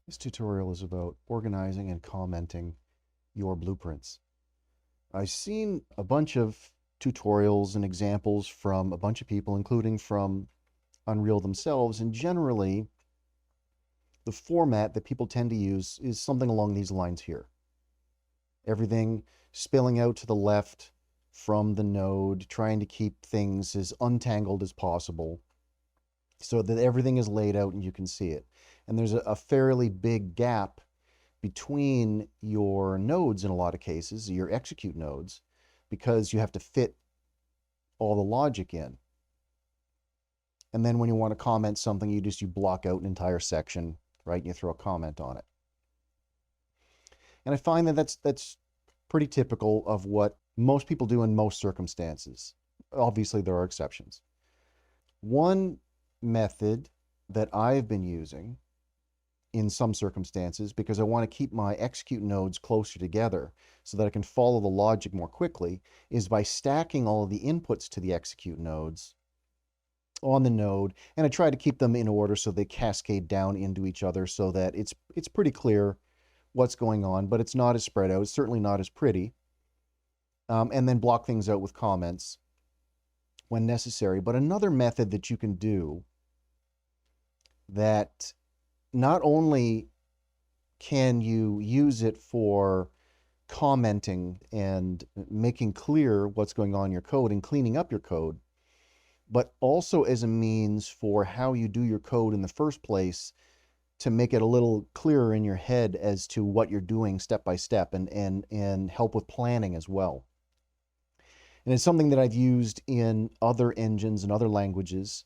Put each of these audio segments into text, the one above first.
This tutorial is about organizing and commenting your blueprints. I've seen a bunch of tutorials and examples from a bunch of people, including from Unreal themselves, and generally the format that people tend to use is something along these lines here. Everything spilling out to the left from the node, trying to keep things as untangled as possible so that everything is laid out and you can see it. And there's a fairly big gap between your nodes in a lot of cases, your execute nodes, because you have to fit all the logic in. And then when you want to comment something, you block out an entire section, right? And you throw a comment on it. And I find that that's pretty typical of what most people do in most circumstances. Obviously, there are exceptions. One method that I've been using in some circumstances, because I want to keep my execute nodes closer together so that I can follow the logic more quickly, is by stacking all of the inputs to the execute nodes on the node, and I try to keep them in order so they cascade down into each other so that it's pretty clear what's going on, but it's not as spread out. It's certainly not as pretty. And then block things out with comments when necessary. But another method that you can do that not only can you use it for commenting and making clear what's going on in your code and cleaning up your code, but also as a means for how you do your code in the first place to make it a little clearer in your head as to what you're doing step by step and help with planning as well. And it's something that I've used in other engines and other languages,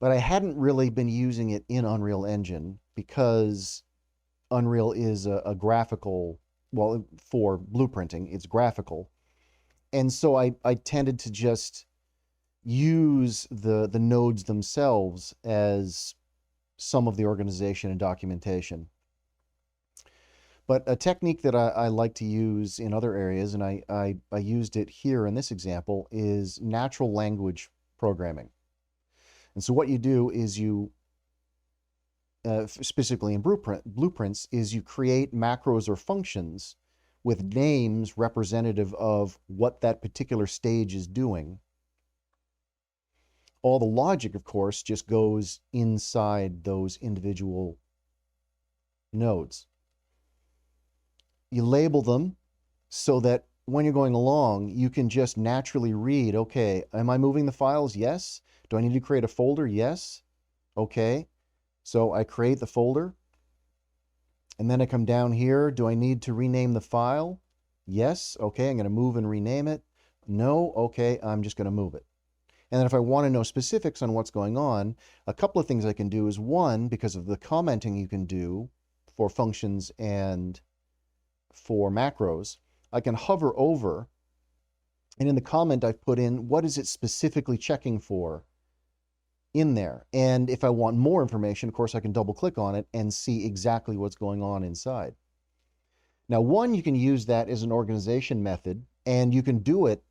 but I hadn't really been using it in Unreal Engine because Unreal is a graphical, well, for blueprinting, it's graphical. And so I tended to just use the nodes themselves as some of the organization and documentation. But a technique that I like to use in other areas, and I used it here in this example, is natural language programming. And so what you do is you, specifically in blueprints, is you create macros or functions with names representative of what that particular stage is doing. All the logic, of course, just goes inside those individual nodes. You label them so that when you're going along, you can just naturally read, okay, am I moving the files? Yes. Do I need to create a folder? Yes. Okay. So I create the folder. And then I come down here. Do I need to rename the file? Yes. Okay. I'm going to move and rename it. No. Okay. I'm just going to move it. And then if I want to know specifics on what's going on, a couple of things I can do is, one, because of the commenting you can do for functions and for macros, I can hover over, and in the comment I've put in what is it specifically checking for in there. And if I want more information, of course, I can double click on it and see exactly what's going on inside. Now, one, you can use that as an organization method, and you can do it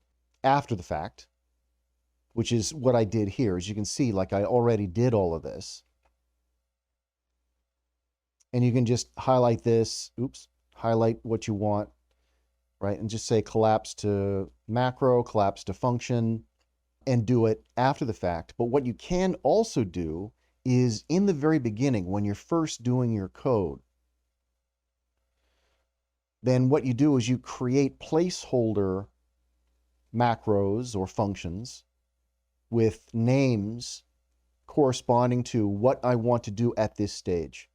after the fact, which is what I did here. As you can see, like I already did all of this. And you can just highlight this, highlight what you want, right? And just say collapse to macro, collapse to function, and do it after the fact. But what you can also do is in the very beginning, when you're first doing your code, then what you do is you create placeholder macros or functions with names corresponding to what I want to do at this stage,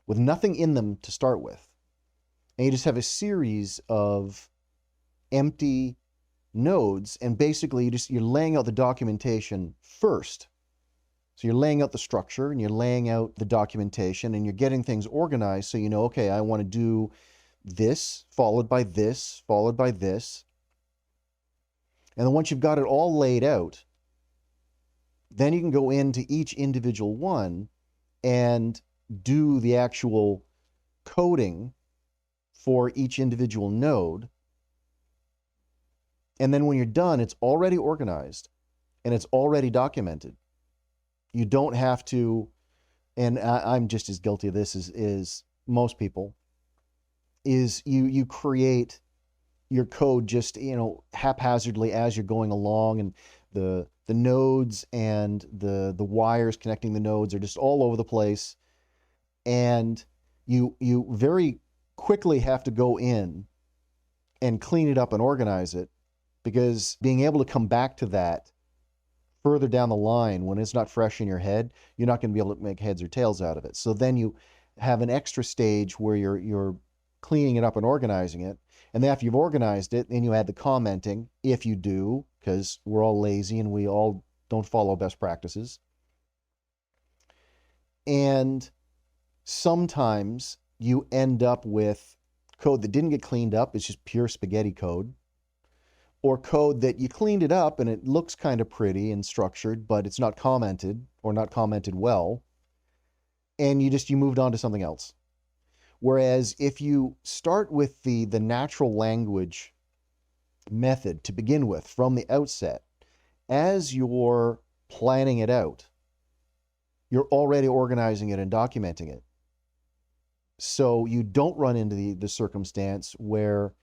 with nothing in them to start with. And you just have a series of empty nodes, and basically you're laying out the documentation first. So you're laying out the structure and you're laying out the documentation and you're getting things organized so you know, okay, I want to do this, followed by this, followed by this. And then once you've got it all laid out, then you can go into each individual one and do the actual coding for each individual node. And then when you're done, it's already organized and it's already documented. You don't have to and I'm just as guilty of this as most people, is you create your code just, haphazardly as you're going along, and the nodes and the wires connecting the nodes are just all over the place, and you very quickly have to go in and clean it up and organize it, because being able to come back to that further down the line when it's not fresh in your head, you're not going to be able to make heads or tails out of it. So then you have an extra stage where you're cleaning it up and organizing it. And then after you've organized it, then you add the commenting, if you do, because we're all lazy and we all don't follow best practices. And sometimes you end up with code that didn't get cleaned up. It's just pure spaghetti code. Or code that you cleaned it up and it looks kind of pretty and structured, but it's not commented or not commented well. And you moved on to something else. Whereas if you start with the natural language method to begin with from the outset, as you're planning it out, you're already organizing it and documenting it. So you don't run into the circumstance where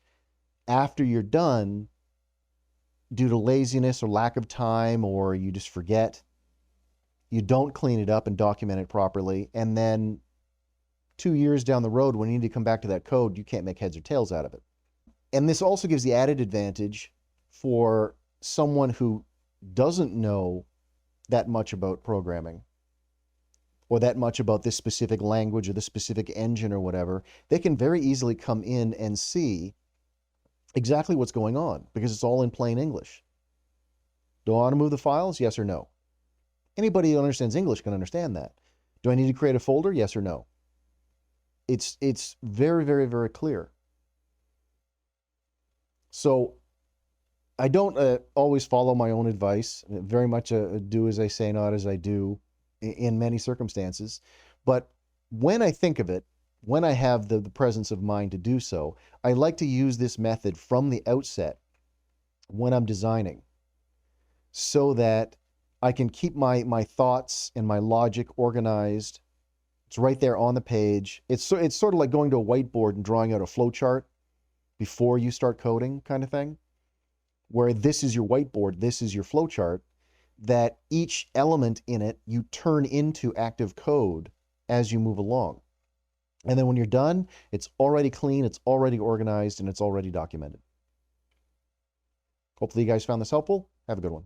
after you're done, due to laziness or lack of time, or you just forget, you don't clean it up and document it properly, and then 2 years down the road, when you need to come back to that code, you can't make heads or tails out of it. And this also gives the added advantage for someone who doesn't know that much about programming, or that much about this specific language or this specific engine or whatever. They can very easily come in and see exactly what's going on, because it's all in plain English. Do I want to move the files? Yes or no? Anybody who understands English can understand that. Do I need to create a folder? Yes or no? It's very, very, very clear. So I don't always follow my own advice. Very much do as I say, not as I do in many circumstances. But when I think of it, when I have the presence of mind to do so, I like to use this method from the outset when I'm designing, so that I can keep my thoughts and my logic organized. It's right there on the page. It's sort of like going to a whiteboard and drawing out a flow chart before you start coding, kind of thing, where this is your whiteboard, this is your flow chart, that each element in it you turn into active code as you move along. And then when you're done, it's already clean, it's already organized, and it's already documented. Hopefully you guys found this helpful. Have a good one.